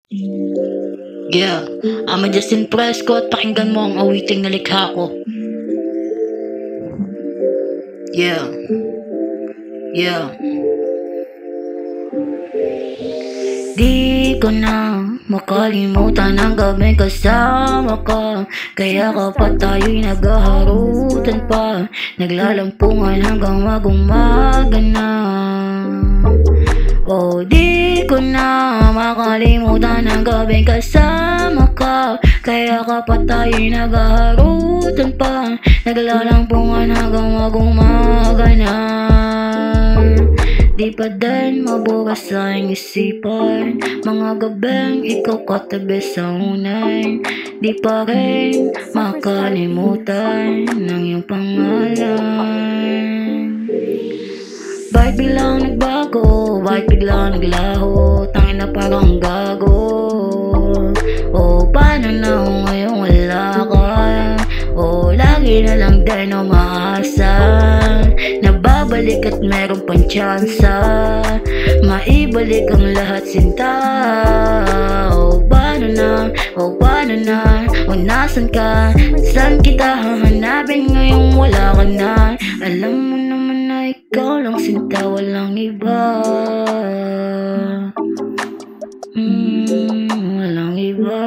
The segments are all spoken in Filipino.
Yeah, I'm Justin Fresco at pakinggan mo ang awiting na likha ko. Yeah, yeah. Di ko na makalimutan ang gabing kasama ka, kaya kapag tayo'y naghaharutan pa, naglalampungan hanggang mag-umaga na. Oh, di ko na makalimutan ang gabing kasama ka, kaya kapag tayo'y naghaharutan pa, naglalampungan hanggang mag-umaga na. Di pa din mabukas sa aking isipan mga gabing ikaw katabi sa unay. Di pa rin makalimutan ng iyong pangalan. Bakit biglang nagbago? Bakit biglang naglaho? Tangin na parang gago. O paano na kung ngayon wala ka? O lagi na lang din umaasa na babalik at meron pang tsansa maibalik ang lahat sinta. O paano na? O paano na? O nasan ka? Saan kita hahanapin ngayong wala ka na? Alam mo naman na ikaw lang sinta, walang iba. Walang iba.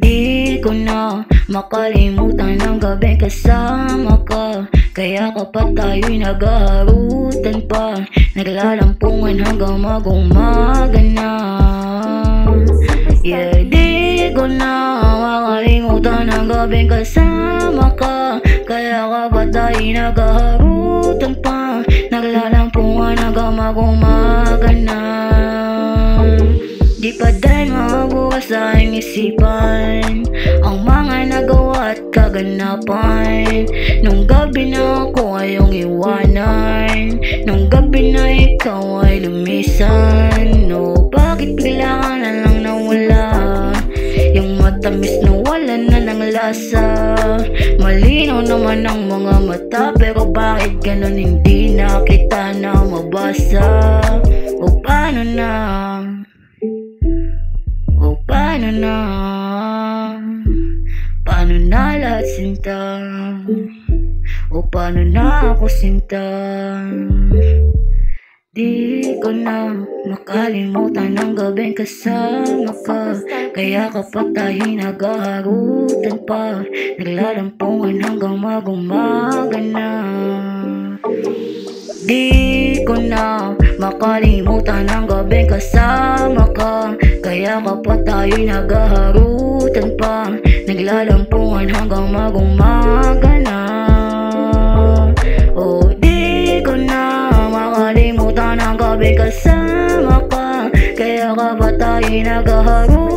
Di ko na makalimutan ang gabi kasama ka, kaya kapag tayo'y naghaharutan pa, naglalampungan hanggang mag-umaga na. Yeah, di ko na makalimutan ang gabi kasama ka, kaya kapag tayo'y naghaharutan pa, naglalampungan hanggang mag-umaga na. Di pa din mabukas sa aking isipan ang mga nagawa at kaganapan nung gabi na ako ay iyong iwanan, nung gabi na ikaw ay lumisan. No, bakit bigla ka na lang nawala? Yung matamis na wala na ng lasa. Malinaw naman ang mga mata, pero bakit ganun hindi na kita na mabasa? O paano na? O paano na? Paano na lahat sinta? O paano na ako sinta? Di ko na makalimutan ang gabing kasama ka, kaya kapag tayo'y naghaharutan pa, naglalampungan hanggang mag-umaga na. Di ko na makalimutan ang gabing kasama ka, kaya kapag tayo'y naghaharutan pa, naglalampungan hanggang mag-umaga na. Oh, di ko na makalimutan ang gabing kasama ka, kaya kapag tayo'y naghaharutan